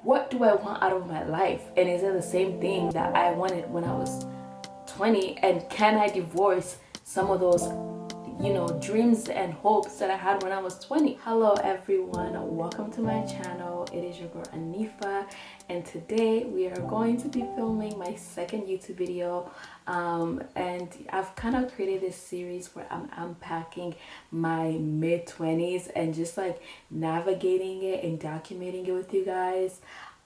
what do I want out of my life? And is it the same thing that I wanted when I was 20? And can I divorce some of those dreams and hopes that I had when I was 20? Hello everyone, welcome to my channel. It is your girl Anifa, and today we are going to be filming my second YouTube video. And I've kind of created this series where I'm unpacking my mid-20s and just like navigating it and documenting it with you guys.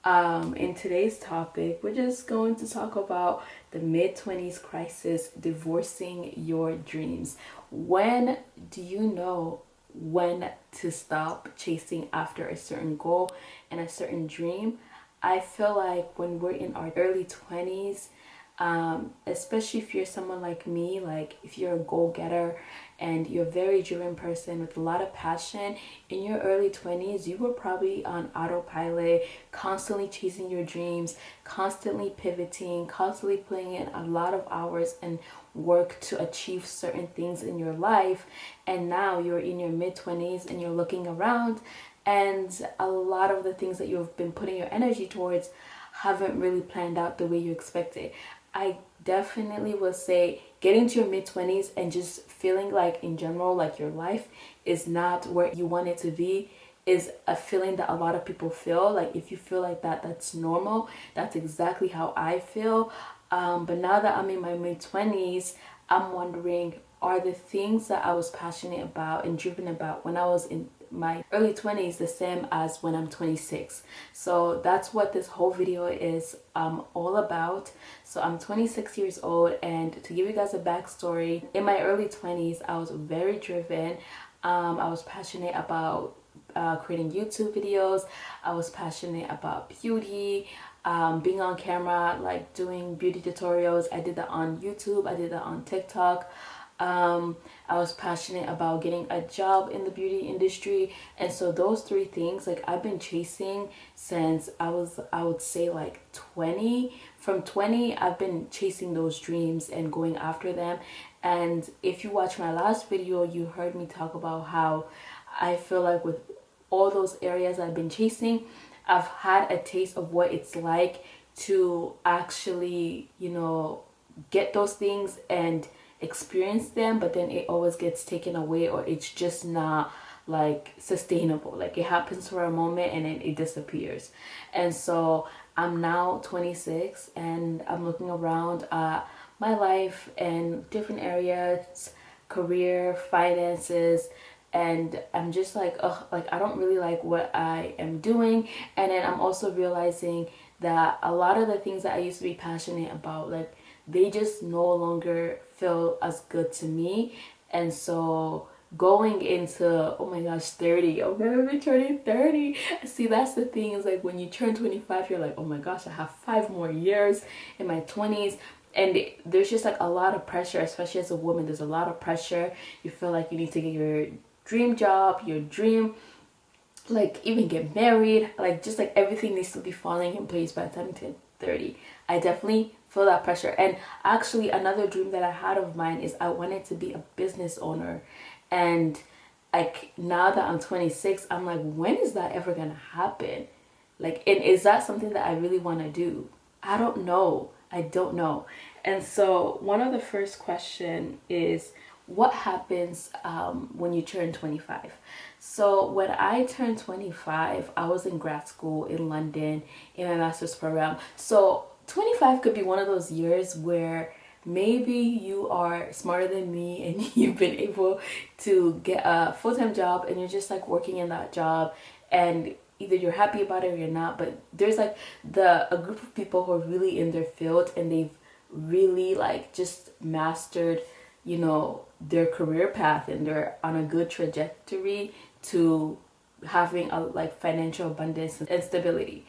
In today's topic, we're just going to talk about the mid-20s crisis, divorcing your dreams. When do you know when to stop chasing after a certain goal and a certain dream? I feel like when we're in our early 20s, especially if you're someone like me, like if you're a goal-getter and you're a very driven person with a lot of passion, in your early 20s you were probably on autopilot, constantly chasing your dreams, constantly pivoting, constantly putting in a lot of hours and work to achieve certain things in your life. And now you're in your mid-20s and you're looking around, and a lot of the things that you've been putting your energy towards haven't really planned out the way you expected. I definitely would say getting to your mid-20s and just feeling like in general like your life is not where you want it to be is a feeling that a lot of people feel. Like if you feel like that, that's normal. That's exactly how I feel. But now that I'm in my mid-20s, I'm wondering, are the things that I was passionate about and driven about when I was in my early 20s the same as when I'm 26? So that's what this whole video is all about. So I'm 26 years old, and to give you guys a backstory, in my early 20s I was very driven. I was passionate about creating YouTube videos. I was passionate about beauty, being on camera, like doing beauty tutorials. I did that on YouTube, I did that on TikTok. I was passionate about getting a job in the beauty industry. And so those three things, like I've been chasing since I would say like 20. From 20 I've been chasing those dreams and going after them. And if you watch my last video, you heard me talk about how I feel like with all those areas I've been chasing, I've had a taste of what it's like to actually, get those things and experience them, but then it always gets taken away, or it's just not like sustainable. Like it happens for a moment and then it disappears. And so I'm now 26 and I'm looking around at my life and different areas, career, finances, and I'm just like, ugh, like I don't really like what I am doing. And then I'm also realizing that a lot of the things that I used to be passionate about, like they just no longer feel as good to me. And so going into, oh my gosh, 30, I'm gonna be turning 30. See, that's the thing, is like when you turn 25, you're like, oh my gosh, I have 5 more years in my 20s. And there's just like a lot of pressure, especially as a woman. There's a lot of pressure. You feel like you need to get your dream job, your dream, like even get married, like just like everything needs to be falling in place by the time you turn 30. I definitely feel that pressure. And actually another dream that I had of mine is I wanted to be a business owner. And like now that I'm 26, I'm like, when is that ever gonna happen? Like, and is that something that I really want to do? I don't know. I don't know. And so one of the first question is, what happens when you turn 25? So when I turned 25, I was in grad school in London in my master's program. So 25 could be one of those years where maybe you are smarter than me and you've been able to get a full-time job and you're just like working in that job, and either you're happy about it or you're not. But there's like a group of people who are really in their field and they've really like just mastered their career path, and they're on a good trajectory to having a like financial abundance and stability.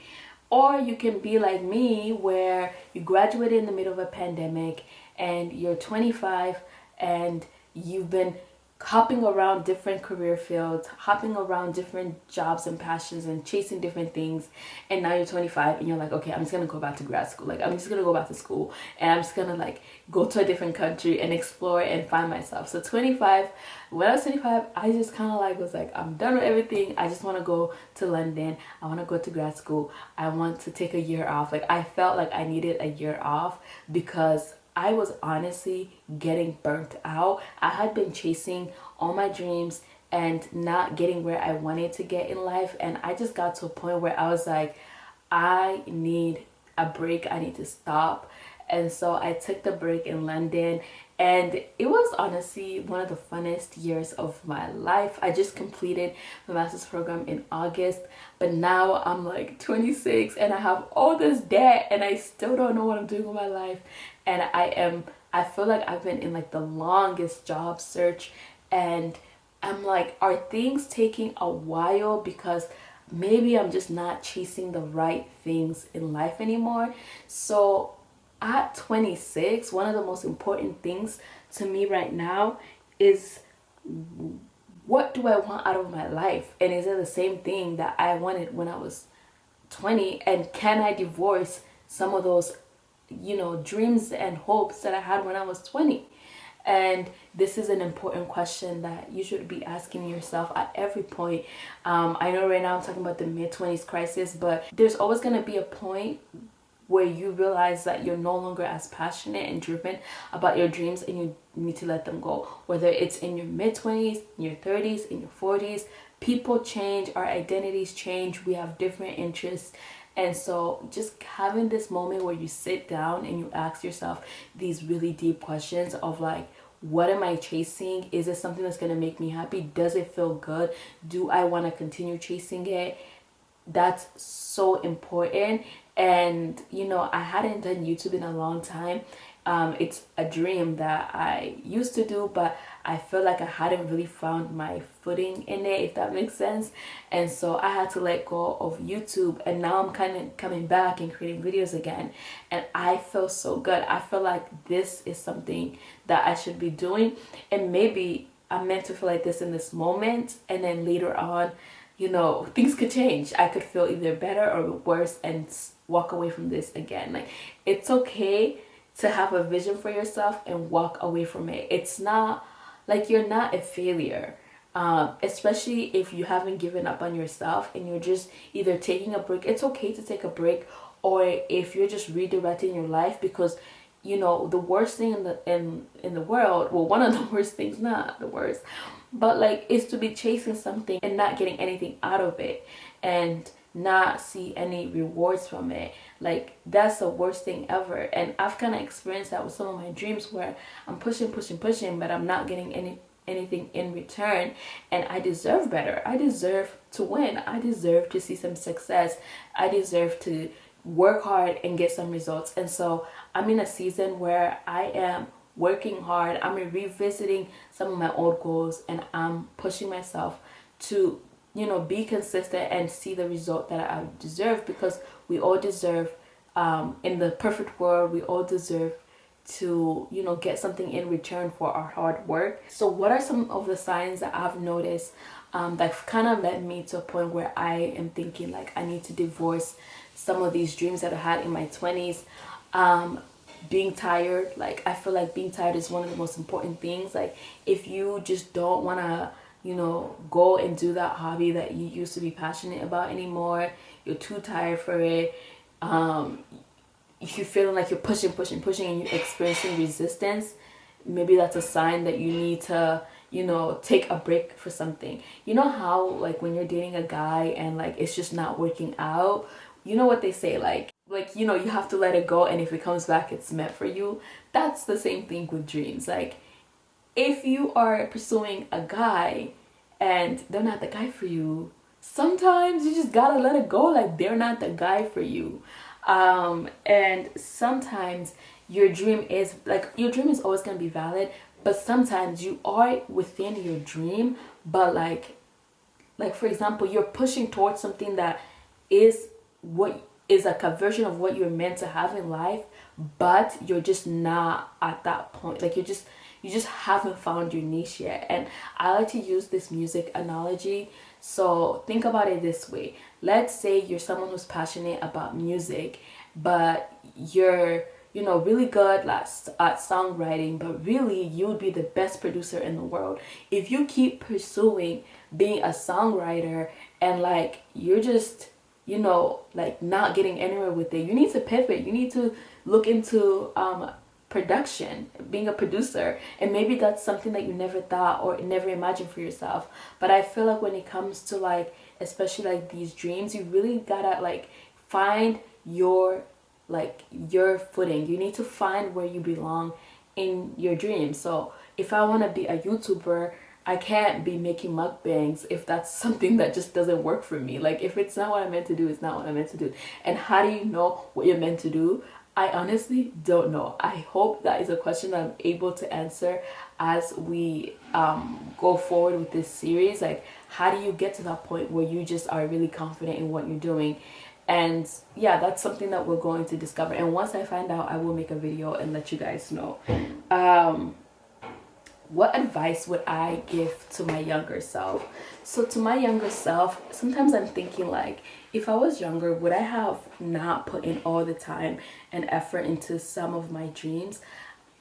Or you can be like me, where you graduated in the middle of a pandemic and you're 25 and you've been hopping around different career fields, hopping around different jobs and passions and chasing different things. And now you're 25 and you're like, okay, I'm just gonna go back to grad school. Like, I'm just gonna go back to school and I'm just gonna like go to a different country and explore and find myself. So 25, when I was 25, I just kind of like was like, I'm done with everything. I just want to go to London. I want to go to grad school. I want to take a year off. Like, I felt like I needed a year off because I was honestly getting burnt out. I had been chasing all my dreams and not getting where I wanted to get in life. And I just got to a point where I was like, I need a break. I need to stop. And so I took the break in London, and it was honestly one of the funnest years of my life. I just completed my master's program in August, but now I'm like 26 and I have all this debt and I still don't know what I'm doing with my life. And I feel like I've been in like the longest job search, and I'm like, are things taking a while because maybe I'm just not chasing the right things in life anymore? So at 26, one of the most important things to me right now is, what do I want out of my life? And is it the same thing that I wanted when I was 20? And can I divorce some of those, dreams and hopes that I had when I was 20? And this is an important question that you should be asking yourself at every point. I know right now I'm talking about the mid-20s crisis, but there's always going to be a point where you realize that you're no longer as passionate and driven about your dreams and you need to let them go. Whether it's in your mid-20s, in your 30s, in your 40s, people change, our identities change, we have different interests. And so just having this moment where you sit down and you ask yourself these really deep questions of like, what am I chasing? Is it something that's going to make me happy? Does it feel good? Do I want to continue chasing it? That's so important. And I hadn't done YouTube in a long time. It's a dream that I used to do, but I feel like I hadn't really found my footing in it, if that makes sense. And so I had to let go of YouTube, and now I'm kind of coming back and creating videos again, and I feel so good. I feel like this is something that I should be doing, and maybe I'm meant to feel like this in this moment, and then later on, things could change. I could feel either better or worse and walk away from this again. Like, it's okay to have a vision for yourself and walk away from it. It's not like you're not a failure, especially if you haven't given up on yourself and you're just either taking a break. It's okay to take a break, or if you're just redirecting your life, because the worst thing in the world, well, one of the worst things, not the worst, but like, is to be chasing something and not getting anything out of it and not see any rewards from it. Like, that's the worst thing ever. And I've kind of experienced that with some of my dreams, where I'm pushing, but I'm not getting anything in return. And I deserve better. I deserve to win. I deserve to see some success. I deserve to work hard and get some results. And so I'm in a season where I am working hard. I'm revisiting some of my old goals, and I'm pushing myself to be consistent and see the result that I deserve, because we all deserve, in the perfect world, we all deserve to get something in return for our hard work. So what are some of the signs that I've noticed that kind of led me to a point where I am thinking like I need to divorce some of these dreams that I had in my 20s? Being tired. Like, I feel like being tired is one of the most important things. Like, if you just don't want to go and do that hobby that you used to be passionate about anymore, you're too tired for it, if you're feeling like you're pushing and you're experiencing resistance, maybe that's a sign that you need to take a break for something. You know how, like, when you're dating a guy and like it's just not working out, what they say, like you have to let it go, and if it comes back, it's meant for you. That's the same thing with dreams. Like, if you are pursuing a guy and they're not the guy for you, sometimes you just gotta let it go. Like, they're not the guy for you. And sometimes your dream is always gonna be valid, but sometimes you are within your dream, but like for example, you're pushing towards something that is like a version of what you're meant to have in life, but you're just not at that point. Like, you just haven't found your niche yet. And I like to use this music analogy. So think about it this way. Let's say you're someone who's passionate about music, but you're, you know, really good at songwriting, but really you would be the best producer in the world if you keep pursuing being a songwriter, and like you're just, you know, like not getting anywhere with it. You need to pivot. You need to look into production, being a producer, and maybe that's something that you never thought or never imagined for yourself. But I feel like when it comes to like, especially like these dreams, you really gotta like find your, like your footing. You need to find where you belong in your dreams. So if I want to be a YouTuber, I can't be making mukbangs if that's something that just doesn't work for me. Like if it's not what I'm meant to do, it's not what I'm meant to do. And how do you know what you're meant to do? I honestly don't know. I hope that is a question I'm able to answer as we go forward with this series. Like, how do you get to that point where you just are really confident in what you're doing? And yeah, that's something that we're going to discover. And once I find out, I will make a video and let you guys know. What advice would I give to my younger self? So to my younger self, sometimes I'm thinking like, if I was younger, would I have not put in all the time and effort into some of my dreams?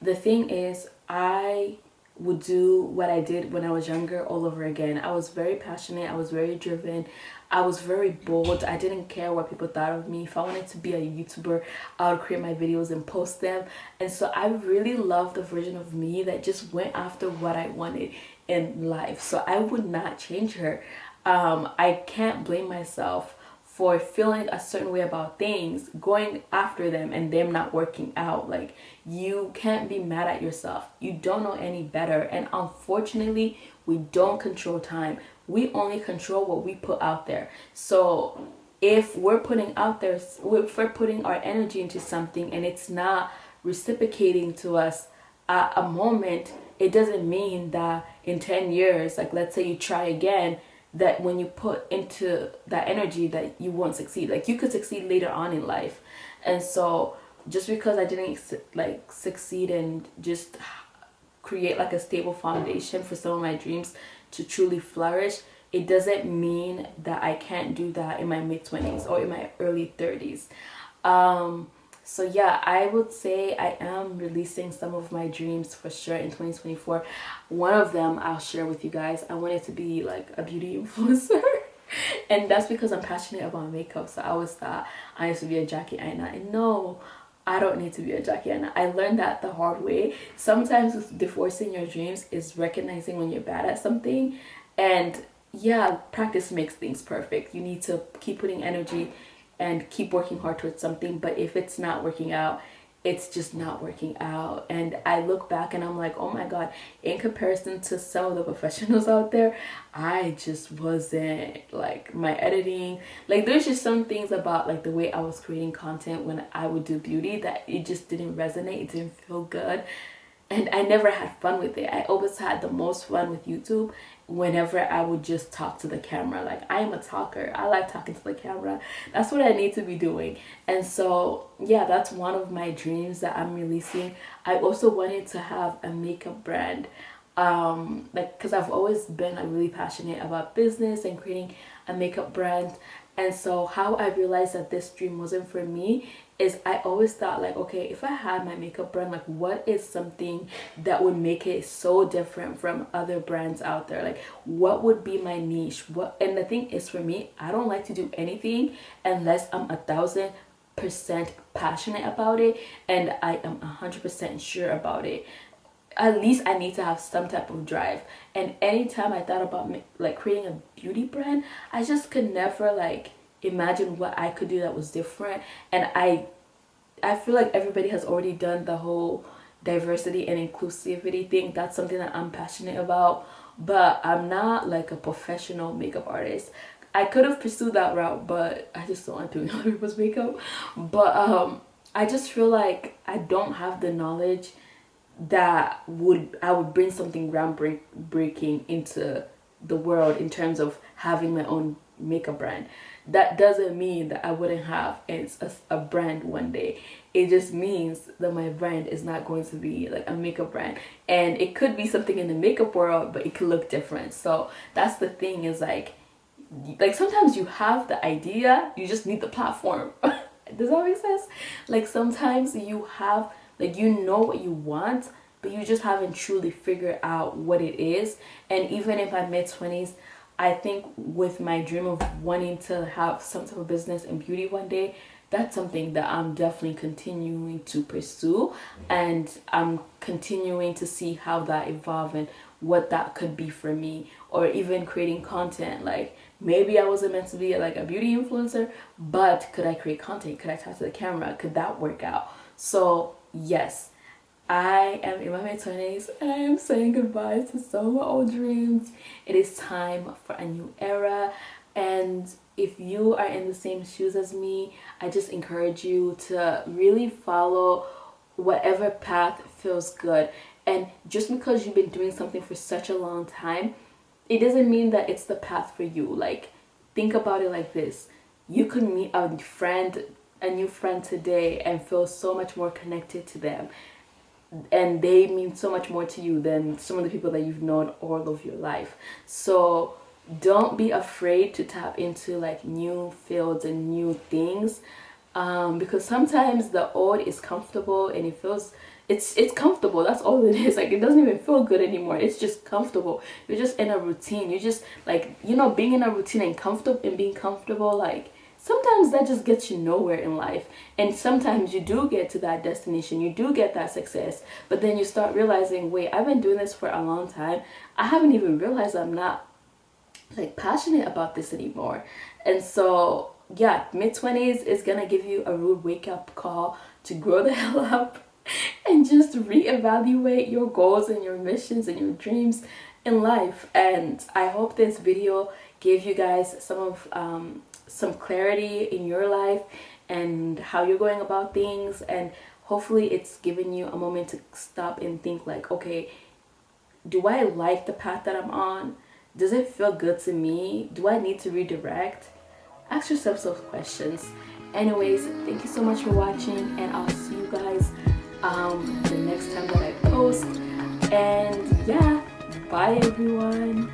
The thing is, I would do what I did when I was younger all over again. I was very passionate. I was very driven. I was very bold. I didn't care what people thought of me. If I wanted to be a YouTuber, I would create my videos and post them. And so I really loved the version of me that just went after what I wanted in life. So I would not change her. I can't blame myself for feeling a certain way about things, going after them and them not working out. Like, you can't be mad at yourself. You don't know any better. And unfortunately, we don't control time. We only control what we put out there. So if we're putting out there, if we're putting our energy into something and it's not reciprocating to us at a moment, it doesn't mean that in 10 years, like let's say you try again, that when you put into that energy that you won't succeed. Like, you could succeed later on in life. And so just because I didn't like succeed and just create like a stable foundation for some of my dreams to truly flourish, it doesn't mean that I can't do that in my mid-20s or in my early 30s. So yeah, I would say I am releasing some of my dreams for sure in 2024. One of them I'll share with you guys. I wanted to be like a beauty influencer. And that's because I'm passionate about makeup. So I always thought I used to be a Jackie Aina. And no, I don't need to be a Jackie Aina. I learned that the hard way. Sometimes divorcing your dreams is recognizing when you're bad at something. And yeah, practice makes things perfect. You need to keep putting energy and keep working hard towards something. But if it's not working out, it's just not working out. And I look back and I'm like, oh my god, in comparison to some of the professionals out there, I just wasn't, like, my editing, like there's just some things about like the way I was creating content when I would do beauty that it just didn't resonate. It didn't feel good. And I never had fun with it. I always had the most fun with YouTube whenever I would just talk to the camera. Like, I am a talker. I like talking to the camera. That's what I need to be doing. And so yeah, that's one of my dreams that I'm releasing. I also wanted to have a makeup brand, like, because I've always been like really passionate about business and creating a makeup brand. And so how I realized that this dream wasn't for me is I always thought like, okay, if I had my makeup brand, like what is something that would make it so different from other brands out there? Like, what would be my niche? And the thing is, for me, I don't like to do anything unless I'm 1000% passionate about it and I am 100% sure about it. At least I need to have some type of drive. And anytime I thought about like creating a beauty brand, I just could never like imagine what I could do that was different. And I feel like everybody has already done the whole diversity and inclusivity thing. That's something that I'm passionate about, but I'm not like a professional makeup artist. I could have pursued that route, but I just don't like doing other people's makeup. But I just feel like I don't have the knowledge that I would bring something groundbreaking into the world in terms of having my own makeup brand. that doesn't mean that I wouldn't have a brand one day. It just means that my brand is not going to be like a makeup brand, and it could be something in the makeup world, but it could look different. So that's the thing, is like sometimes you have the idea, you just need the platform. Does that make sense? Like sometimes you have, like, you know what you want, but you just haven't truly figured out what it is. And even in my mid-20s, I think with my dream of wanting to have some type of business in beauty one day, that's something that I'm definitely continuing to pursue, and I'm continuing to see how that evolves and what that could be for me. Or even creating content, like maybe I wasn't meant to be like a beauty influencer, but could I create content? Could I talk to the camera? Could that work out? So yes, I am in my mid-20s and I am saying goodbye to some of my old dreams. It is time for a new era, and if you are in the same shoes as me, I just encourage you to really follow whatever path feels good. And just because you've been doing something for such a long time, it doesn't mean that it's the path for you. Like, think about it like this. You could meet a new friend today and feel so much more connected to them, and they mean so much more to you than some of the people that you've known all of your life. So don't be afraid to tap into like new fields and new things, because sometimes the old is comfortable and it feels, it's comfortable. That's all it is. Like, it doesn't even feel good anymore. It's just comfortable. You're just in a routine. You just, like, you know, being in a routine and comfortable and being comfortable, like, sometimes that just gets you nowhere in life. And sometimes you do get to that destination, you do get that success, but then you start realizing, wait, I've been doing this for a long time. I haven't even realized I'm not like passionate about this anymore. And so yeah, mid-20s is gonna give you a rude wake-up call to grow the hell up and just reevaluate your goals and your missions and your dreams in life. And I hope this video gave you guys some clarity in your life and how you're going about things, and hopefully it's given you a moment to stop and think like, okay, do I like the path that I'm on? Does it feel good to me? Do I need to redirect? Ask yourself those questions. Anyways, thank you so much for watching, and I'll see you guys the next time that I post. And yeah, bye everyone.